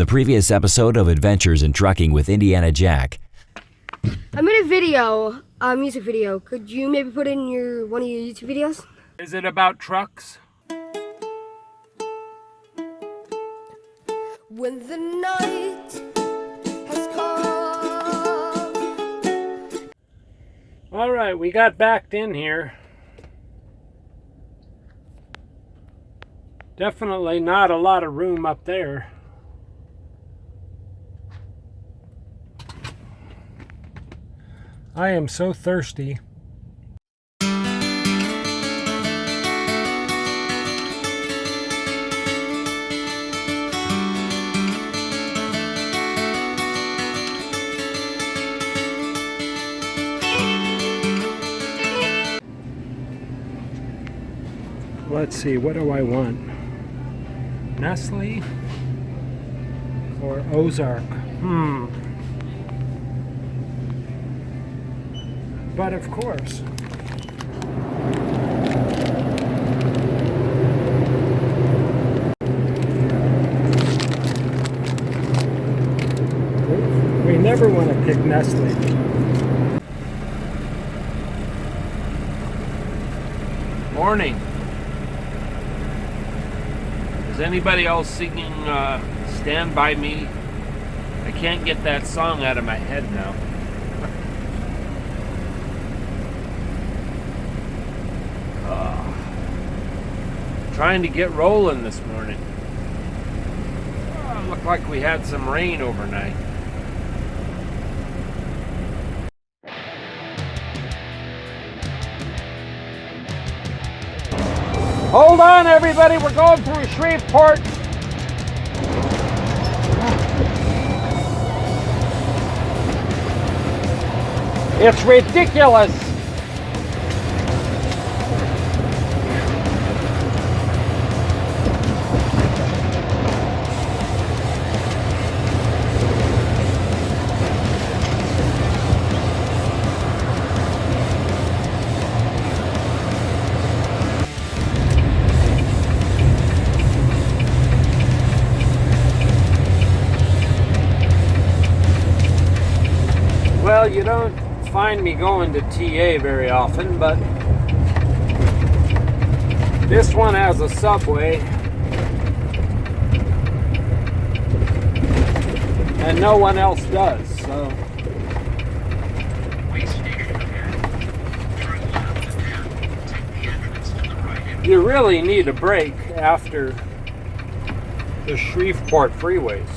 previous episode of Adventures in Trucking with Indiana Jack. I made a video, a music video. Could you maybe put it in one of your YouTube videos? Is it about trucks? When the night has come. All right, we got backed in here. Definitely not a lot of room up there. I am so thirsty. Let's see, what do I want? Nestle or Ozark? But of course, we never want to pick Nestle. Morning. Is anybody else singing Stand By Me? I can't get that song out of my head now. Trying to get rolling this morning. Looked like we had some rain overnight. Hold on, everybody. We're going through Shreveport. It's ridiculous. Well, you don't find me going to TA very often, but this one has a Subway, and no one else does, so. You really need a break after the Shreveport freeways.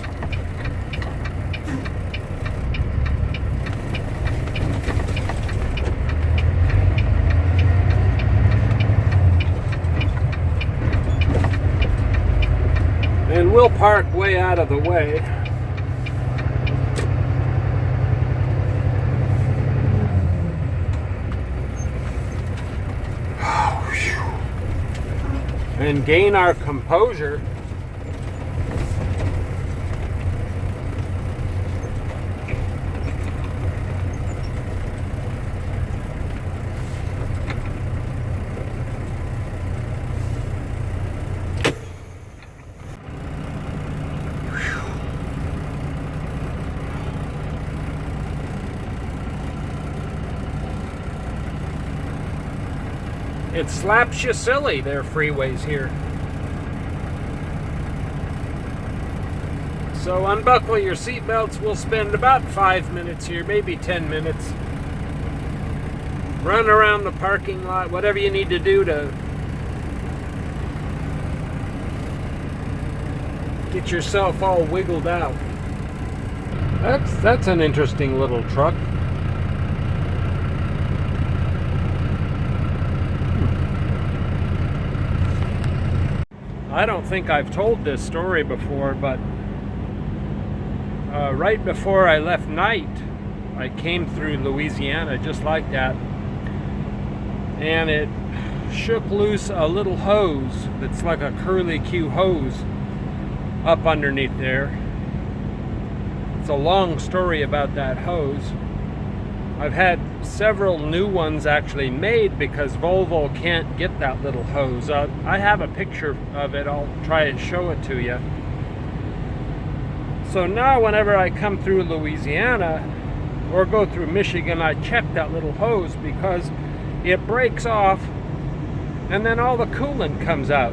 And we'll park way out of the way. And gain our composure. It slaps you silly, their freeways here. So unbuckle your seatbelts. We'll spend about 5 minutes here, maybe 10 minutes. Run around the parking lot, whatever you need to do to get yourself all wiggled out. That's an interesting little truck. I don't think I've told this story before, but right before I left night, I came through Louisiana just like that, and it shook loose a little hose that's like a curly-Q hose up underneath there. It's a long story about that hose. I've had several new ones actually made because Volvo can't get that little hose. I have a picture of it. I'll try and show it to you. So now whenever I come through Louisiana or go through Michigan, I check that little hose because it breaks off and then all the coolant comes out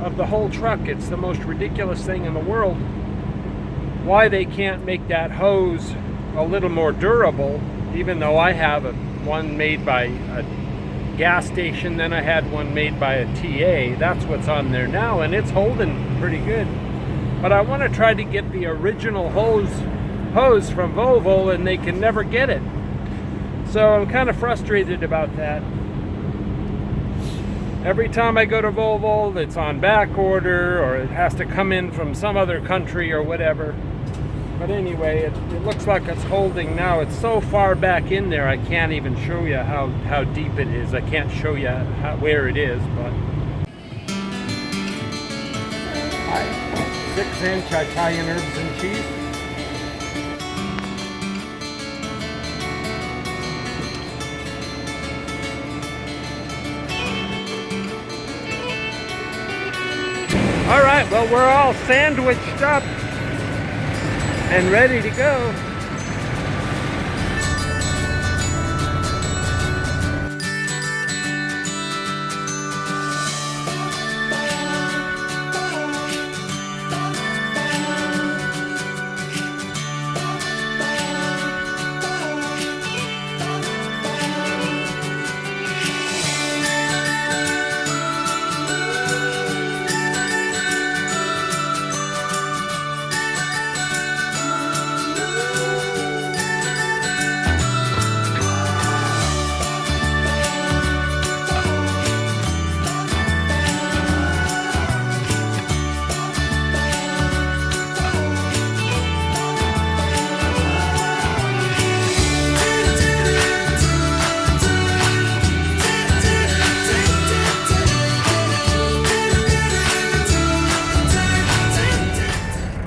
of the whole truck. It's the most ridiculous thing in the world. Why they can't make that hose a little more durable, even though I have one made by a gas station, then I had one made by a TA. That's what's on there now, and it's holding pretty good. But I want to try to get the original hose from Volvo, and they can never get it. So I'm kind of frustrated about that. Every time I go to Volvo, it's on back order, or it has to come in from some other country or whatever. But anyway, it looks like it's holding now. It's so far back in there, I can't even show you how deep it is. I can't show you where it is, but 6-inch Italian herbs and cheese. All right, well, we're all sandwiched up and ready to go.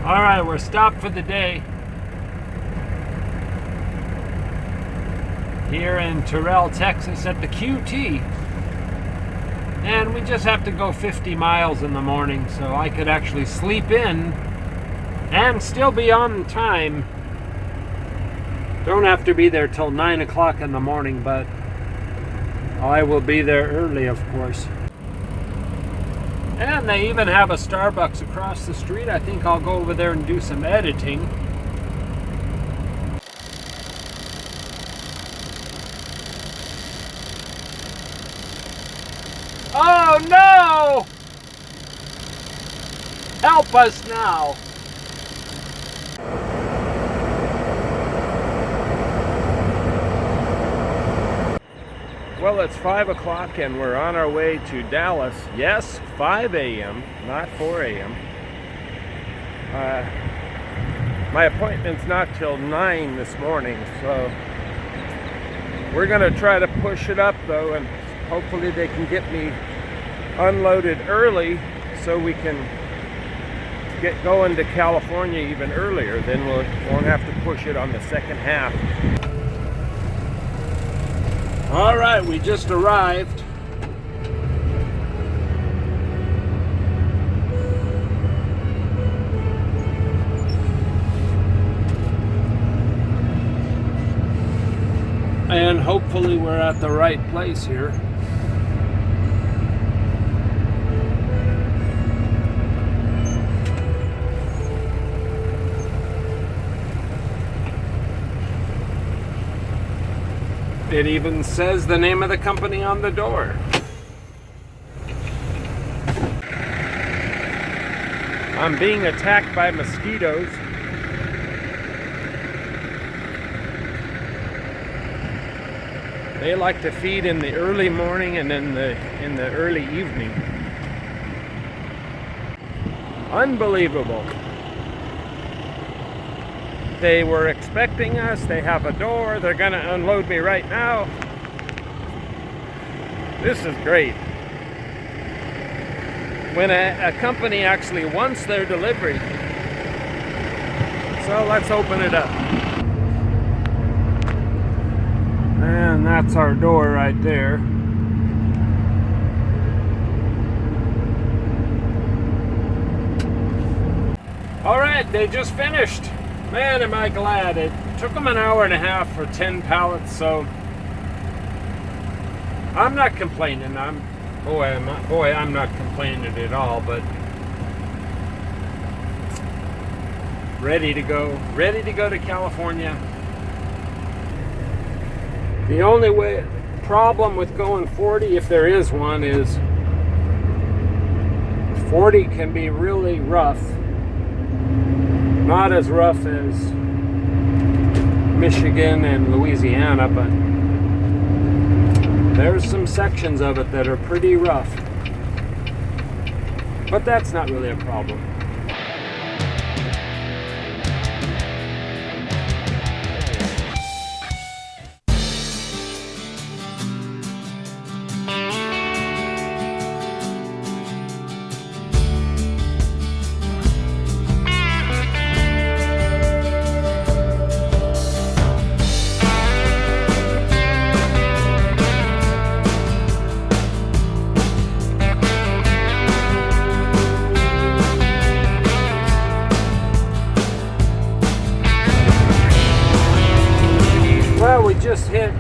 All right, we're stopped for the day here in Terrell, Texas at the QT. And we just have to go 50 miles in the morning, so I could actually sleep in and still be on time. Don't have to be there till 9 o'clock in the morning, but I will be there early, of course. And they even have a Starbucks across the street. I think I'll go over there and do some editing. Oh no! Help us now! Well, it's 5 o'clock and we're on our way to Dallas. Yes, 5 a.m., not 4 a.m. My appointment's not till 9 this morning, so we're going to try to push it up, though, and hopefully they can get me unloaded early so we can get going to California even earlier. Then we won't have to push it on the second half. All right, we just arrived. And hopefully we're at the right place here. It even says the name of the company on the door. I'm being attacked by mosquitoes. They like to feed in the early morning and in the early evening. Unbelievable. They were expecting us. They have a door. They're going to unload me right now. This is great. When a company actually wants their delivery. So let's open it up. And that's our door right there. All right, they just finished. Man, am I glad. It took them an hour and a half for 10 pallets, so I'm not complaining. I'm not complaining at all, but ready to go to California. The only problem with going 40, if there is one, is 40 can be really rough. Not as rough as Michigan and Louisiana, but there's some sections of it that are pretty rough. But that's not really a problem. We just hit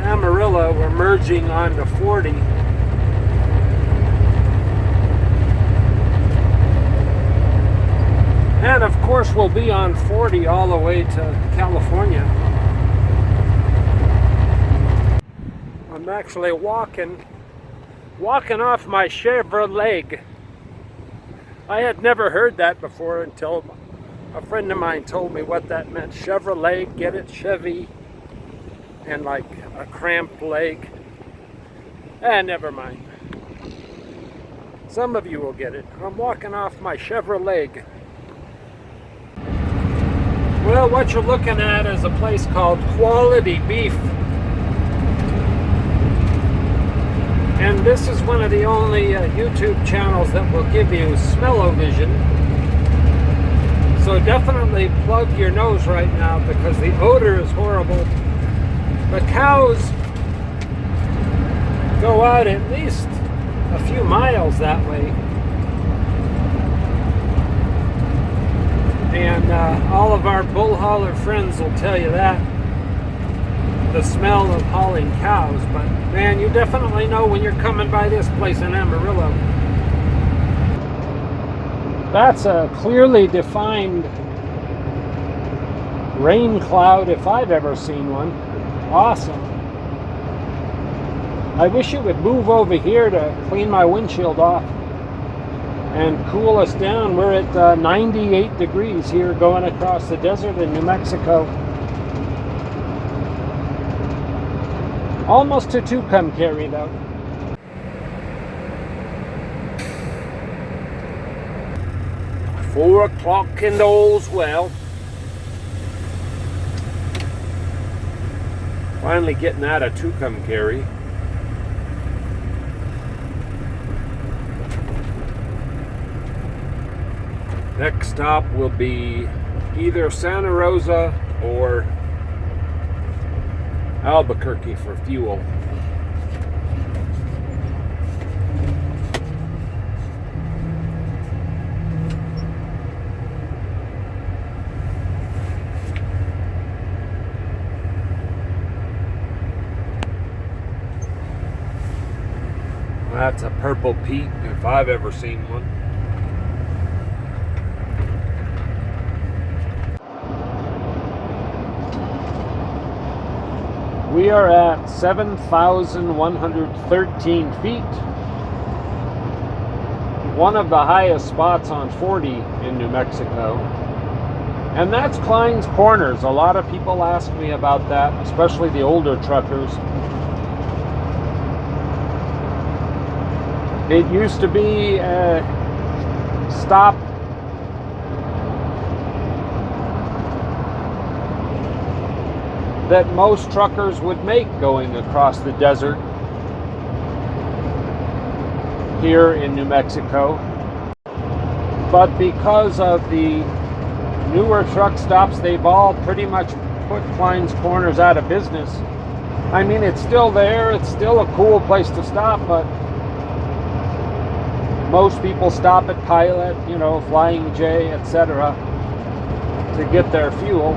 Amarillo. We're merging onto 40. And of course we'll be on 40 all the way to California. I'm actually walking off my Chevrolet. I had never heard that before until a friend of mine told me what that meant. Chevrolet, get it? Chevy. And like a cramped leg. Never mind. Some of you will get it. I'm walking off my Chevrolet. Well, what you're looking at is a place called Quality Beef. And this is one of the only YouTube channels that will give you smell-o-vision. So definitely plug your nose right now because the odor is horrible. The cows go out at least a few miles that way. And all of our bull hauler friends will tell you that. The smell of hauling cows. But man, you definitely know when you're coming by this place in Amarillo. That's a clearly defined rain cloud if I've ever seen one. Awesome. I wish it would move over here to clean my windshield off and cool us down. We're at 98 degrees here going across the desert in New Mexico. Almost to Tucumcari though. Four o'clock in all's well. Finally getting out of Tucumcari. Next stop will be either Santa Rosa or Albuquerque for fuel. That's a Purple Pete if I've ever seen one. We are at 7,113 feet. One of the highest spots on 40 in New Mexico. And that's Klein's Corners. A lot of people ask me about that, especially the older truckers. It used to be a stop that most truckers would make going across the desert here in New Mexico. But because of the newer truck stops, they've all pretty much put Klein's Corners out of business. I mean, it's still there, it's still a cool place to stop, but most people stop at Pilot, you know, Flying J, etc. to get their fuel.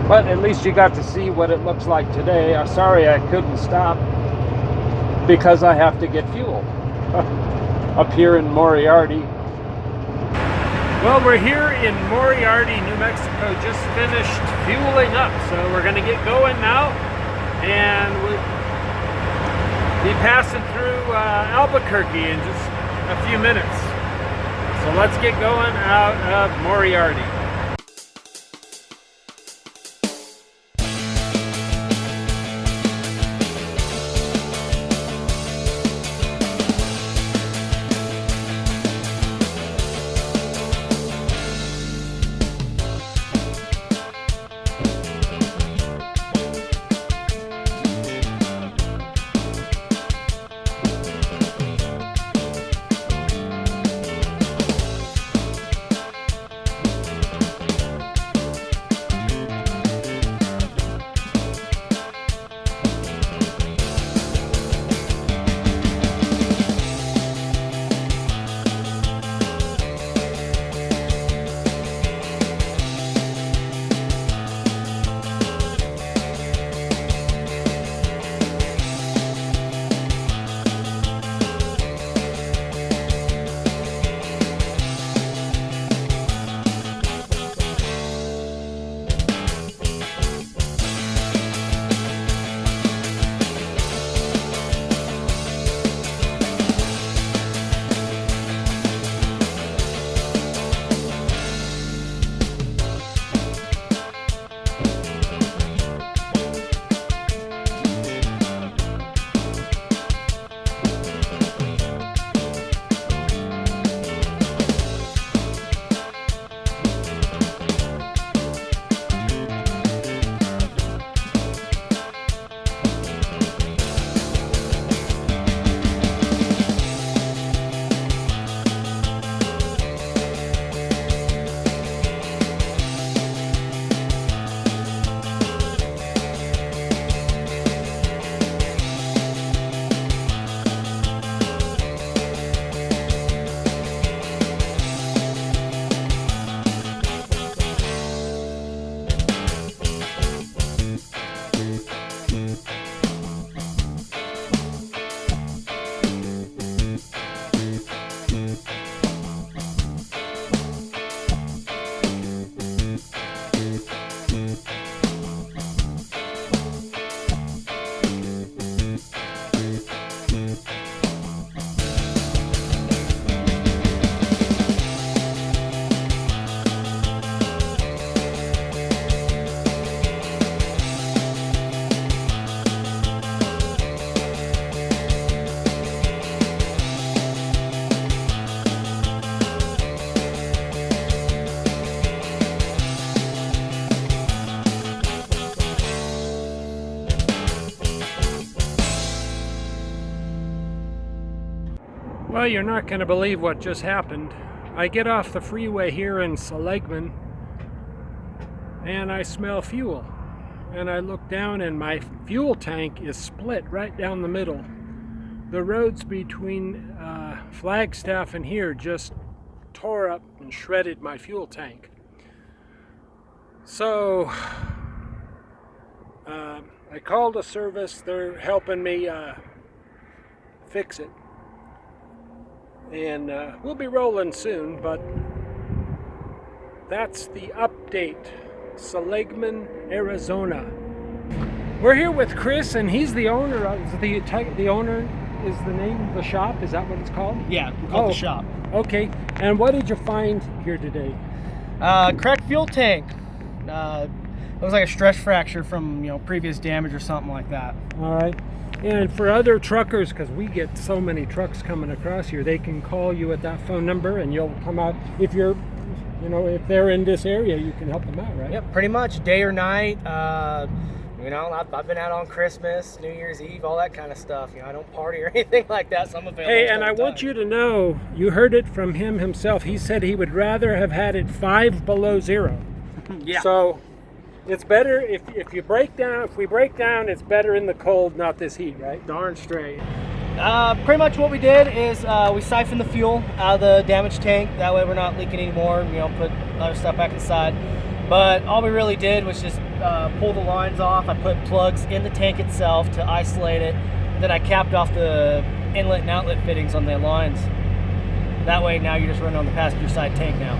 But at least you got to see what it looks like today. I'm sorry I couldn't stop because I have to get fuel up here in Moriarty. Well, we're here in Moriarty, New Mexico, just finished fueling up. So we're going to get going now, and we'll be passing through Albuquerque in just a few minutes. So let's get going out of Moriarty. Well, you're not going to believe what just happened. I get off the freeway here in Seligman and I smell fuel. And I look down and my fuel tank is split right down the middle. The roads between Flagstaff and here just tore up and shredded my fuel tank. So I called a service. They're helping me fix it. And we'll be rolling soon, but that's the update. Seligman, Arizona. We're here with Chris, and he's the owner of the owner is the name of the shop. Is that what it's called? Yeah, we call it the shop. Okay. And what did you find here today? Cracked fuel tank. Looks like a stress fracture from previous damage or something like that. All right. And for other truckers, because we get so many trucks coming across here, they can call you at that phone number, and you'll come out. If you're, if they're in this area, you can help them out, right? Yep, pretty much day or night. I've been out on Christmas, New Year's Eve, all that kind of stuff. I don't party or anything like that, so I'm available. Hey, and I want you to know, you heard it from him himself. He said he would rather have had it 5 below 0. Yeah. So it's better if we break down, it's better in the cold, not this heat, right? Darn straight. Pretty much what we did is we siphoned the fuel out of the damaged tank. That way we're not leaking anymore. You know, put other stuff back inside. But all we really did was just pull the lines off. I put plugs in the tank itself to isolate it. Then I capped off the inlet and outlet fittings on the lines. That way now you're just running on the passenger side tank now.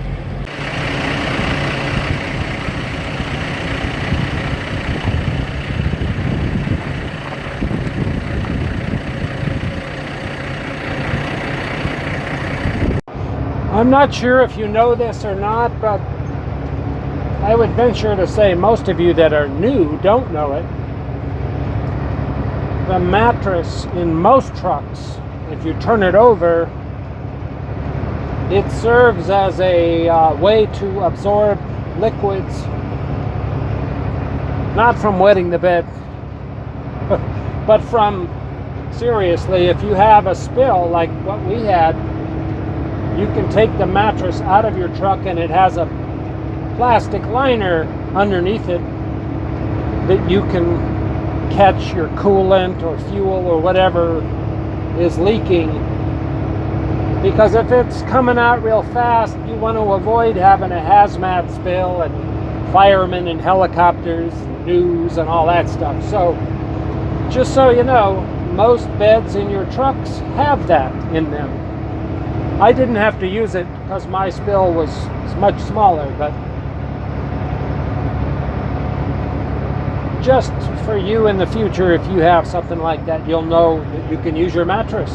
I'm not sure if you know this or not, but I would venture to say most of you that are new don't know it. The mattress in most trucks, if you turn it over, it serves as a way to absorb liquids, not from wetting the bed, but from, seriously, if you have a spill like what we had, you can take the mattress out of your truck and it has a plastic liner underneath it that you can catch your coolant or fuel or whatever is leaking. Because if it's coming out real fast, you want to avoid having a hazmat spill and firemen and helicopters and news and all that stuff. So just so you know, most beds in your trucks have that in them. I didn't have to use it because my spill was much smaller, but just for you in the future, if you have something like that, you'll know that you can use your mattress.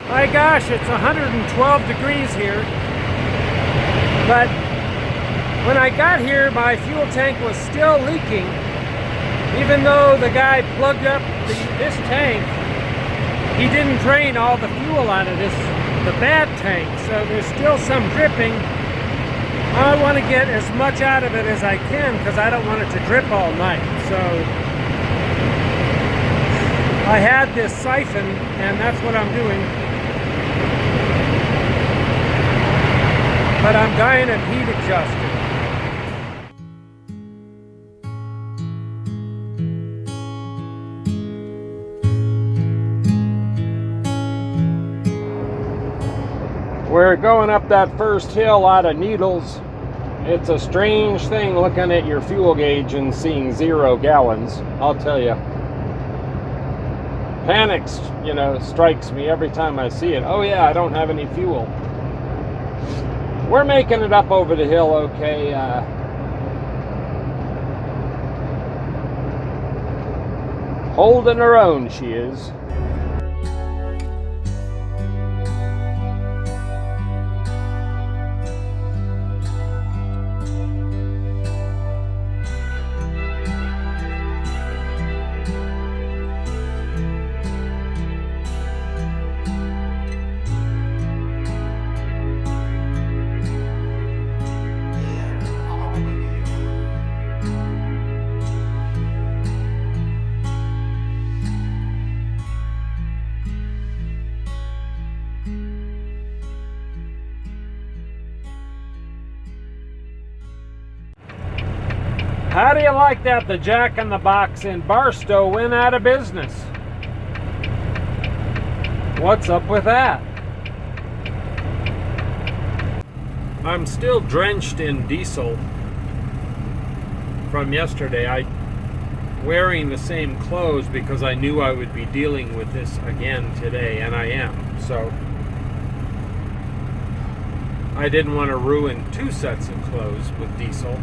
My gosh, it's 112 degrees here, but when I got here, my fuel tank was still leaking, even though the guy plugged up this tank. He didn't drain all the fuel out of the bad tank, so there's still some dripping. I want to get as much out of it as I can because I don't want it to drip all night. So I had this siphon and that's what I'm doing. But I'm dying of heat adjusted. We're going up that first hill out of Needles. It's a strange thing looking at your fuel gauge and seeing 0 gallons, I'll tell you. Panic, strikes me every time I see it. Oh yeah, I don't have any fuel. We're making it up over the hill okay. Holding her own, she is. How do you like that? The Jack in the Box in Barstow went out of business. What's up with that? I'm still drenched in diesel from yesterday. I'm wearing the same clothes because I knew I would be dealing with this again today, and I am. So I didn't want to ruin 2 sets of clothes with diesel.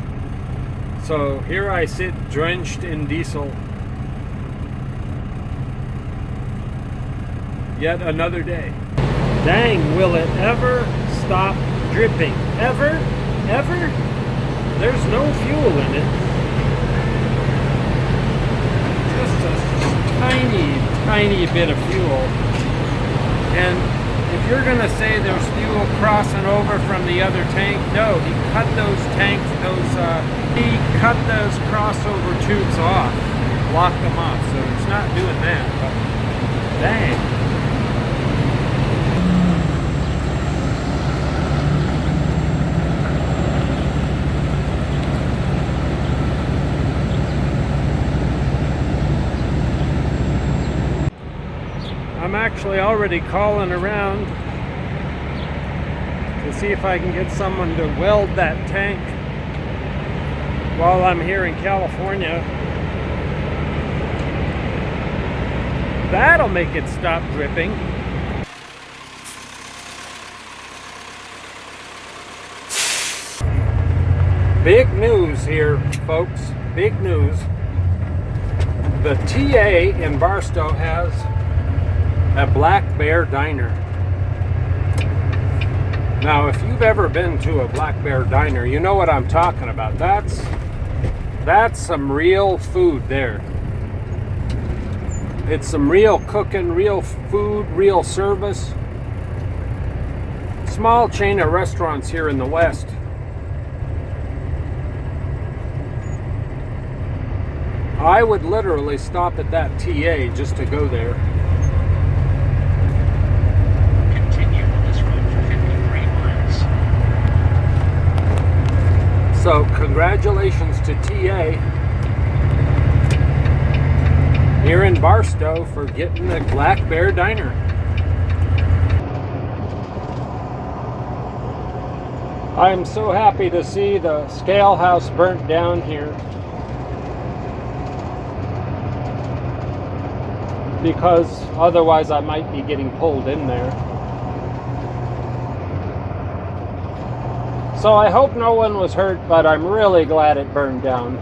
So here I sit drenched in diesel. Yet another day. Dang, will it ever stop dripping? Ever? Ever? There's no fuel in it. Just a tiny bit of fuel. And if you're going to say there's fuel crossing over from the other tank, no, he cut those tanks, he cut those crossover tubes off, blocked them off, so it's not doing that, but dang. I'm actually already calling around to see if I can get someone to weld that tank while I'm here in California. That'll make it stop dripping. Big news here, folks. Big news. The TA in Barstow has a Black Bear Diner. Now, if you've ever been to a Black Bear Diner, you know what I'm talking about. That's some real food there. It's some real cooking, real food, real service. Small chain of restaurants here in the West. I would literally stop at that TA just to go there. Continue on this road for 53 miles. So, congratulations to TA here in Barstow for getting the Black Bear Diner. I'm so happy to see the scale house burnt down here, because otherwise I might be getting pulled in there. So I hope no one was hurt, but I'm really glad it burned down.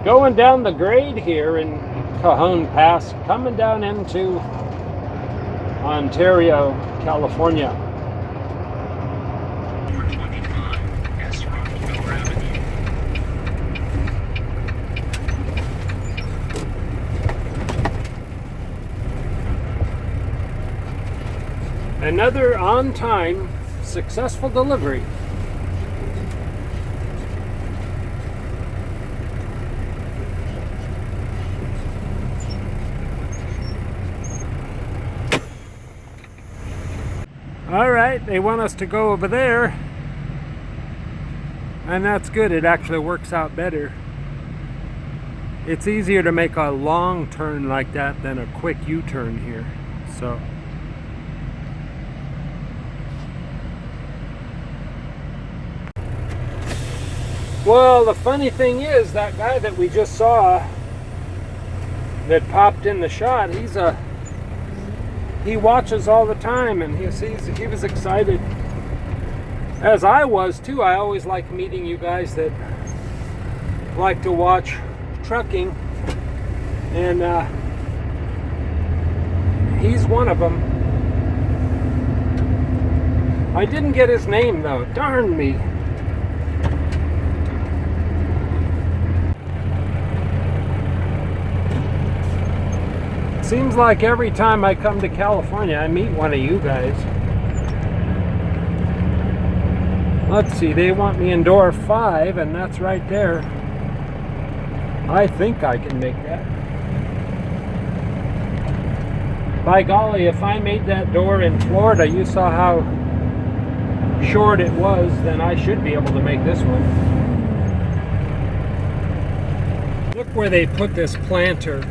Going down the grade here in Cajon Pass, coming down into Ontario, California. Number 25, S. Rockefeller Avenue. Another on-time, successful delivery. All right, they want us to go over there, and that's good. It actually works out better. It's easier to make a long turn like that than a quick U-turn here. So well, the funny thing is, that guy that we just saw that popped in the shot, he watches all the time, and he was excited, as I was too. I always like meeting you guys that like to watch trucking, and he's one of them. I didn't get his name though, darn me. Seems like every time I come to California, I meet one of you guys. Let's see, they want me in door 5, and that's right there. I think I can make that. By golly, if I made that door in Florida, you saw how short it was, then I should be able to make this one. Look where they put this planter.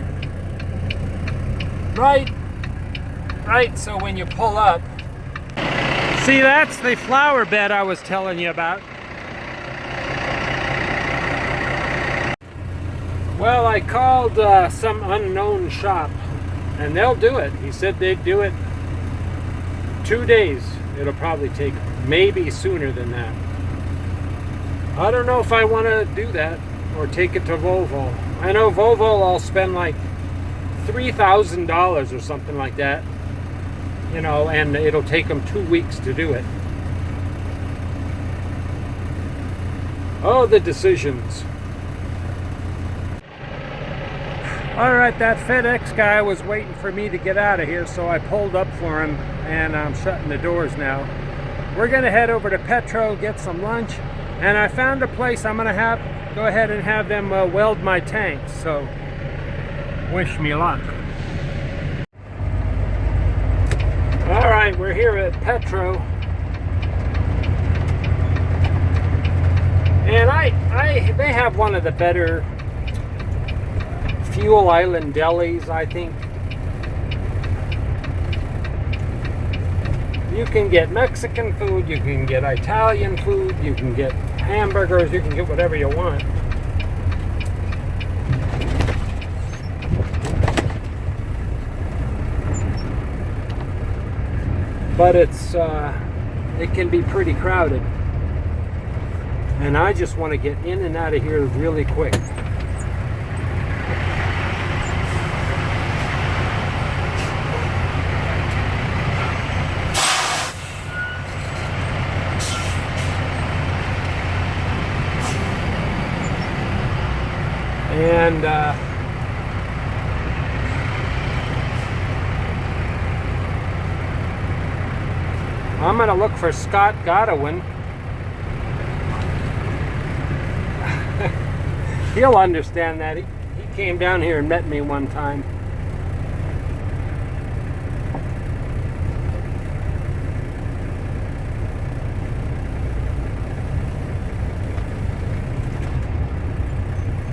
Right, so when you pull up, see, that's the flower bed I was telling you about. Well, I called some unknown shop, and they'll do it. He said they'd do it 2 days. It'll probably take maybe sooner than that. I don't know if I want to do that or take it to Volvo. I know Volvo, I'll spend like $3,000 or something like that, you know, and it'll take them 2 weeks to do it. Oh, the decisions. All right, that FedEx guy was waiting for me to get out of here, so I pulled up for him, and I'm shutting the doors now. We're gonna head over to Petro, get some lunch, and I found a place I'm gonna go ahead and have them weld my tanks, so wish me luck. All right, we're here at Petro, and they have one of the better Fuel Island delis, I think. You can get Mexican food, you can get Italian food, you can get hamburgers, you can get whatever you want. But it can be pretty crowded. And I just want to get in and out of here really quick. And I'm going to look for Scott Godwin. He'll understand that. He came down here and met me one time.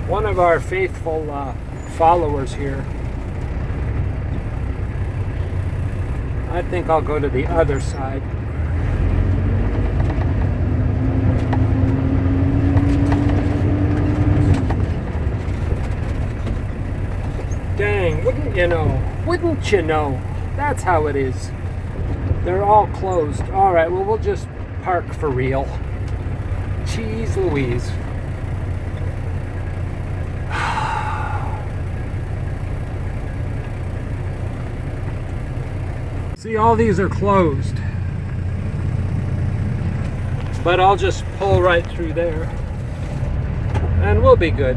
One of our faithful followers here. I think I'll go to the other side. Dang, wouldn't you know? Wouldn't you know? That's how it is. They're all closed. All right, well, we'll just park for real. Jeez Louise. See, all these are closed. But I'll just pull right through there. And we'll be good.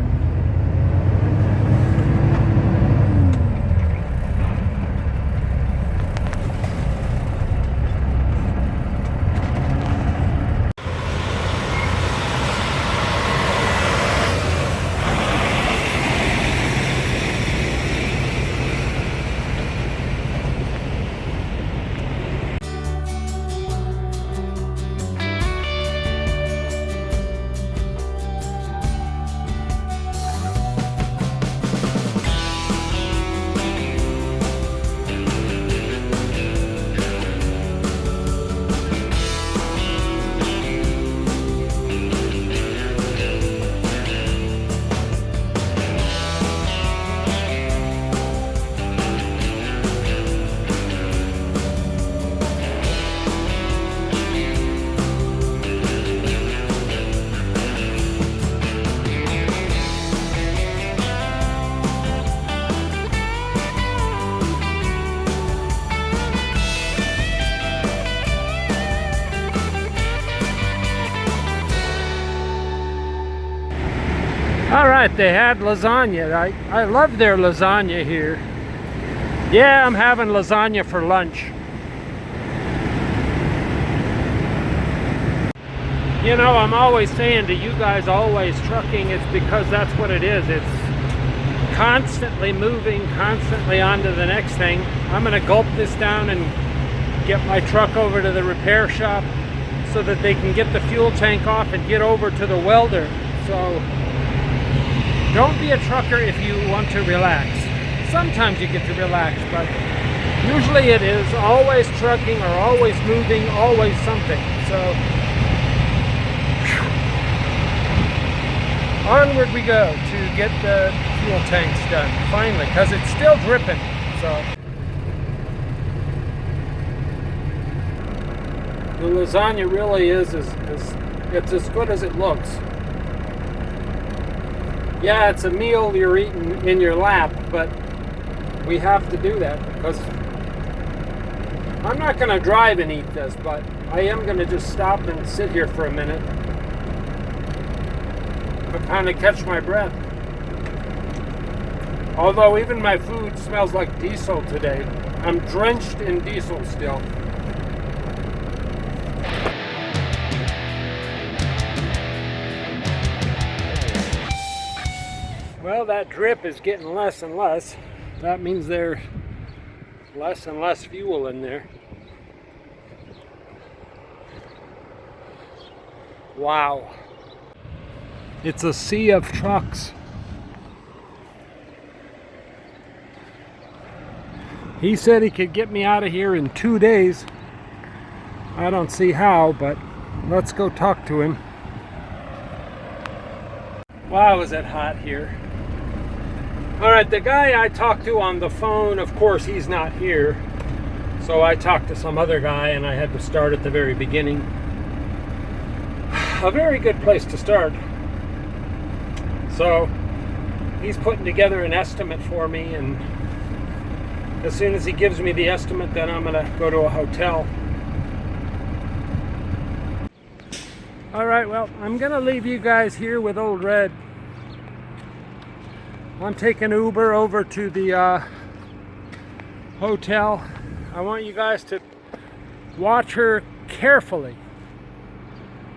All right, they had lasagna. I love their lasagna here. Yeah, I'm having lasagna for lunch. You know, I'm always saying to you guys, always trucking, it's because that's what it is. It's constantly moving, constantly on to the next thing. I'm gonna gulp this down and get my truck over to the repair shop so that they can get the fuel tank off and get over to the welder. So don't be a trucker if you want to relax. Sometimes you get to relax, but usually it is always trucking or always moving, always something. So onward we go to get the fuel tanks done, finally, because it's still dripping. So the lasagna really is it's as good as it looks. Yeah, it's a meal you're eating in your lap, but we have to do that because I'm not going to drive and eat this, but I am going to just stop and sit here for a minute to kind of catch my breath. Although even my food smells like diesel today. I'm drenched in diesel still. Well, that drip is getting less and less. That means there's less and less fuel in there. Wow. It's a sea of trucks. He said he could get me out of here in 2 days. I don't see how, but let's go talk to him. Wow, is it hot here. All right, the guy I talked to on the phone, of course, he's not here. So I talked to some other guy, and I had to start at the very beginning. A very good place to start. So he's putting together an estimate for me, and as soon as he gives me the estimate, then I'm gonna go to a hotel. All right, well, I'm gonna leave you guys here with Old Red. I'm taking Uber over to the hotel. I want you guys to watch her carefully.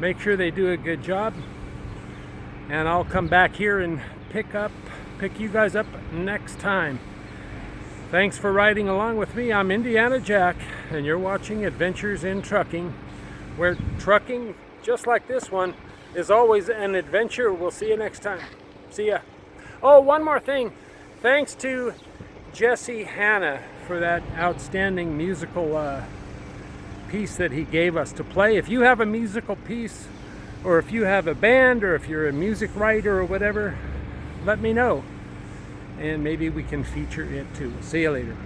Make sure they do a good job. And I'll come back here and pick you guys up next time. Thanks for riding along with me. I'm Indiana Jack, and you're watching Adventures in Trucking, where trucking, just like this one, is always an adventure. We'll see you next time. See ya. Oh, one more thing. Thanks to Jesse Hanna for that outstanding musical piece that he gave us to play. If you have a musical piece, or if you have a band, or if you're a music writer or whatever, let me know. And maybe we can feature it too. See you later.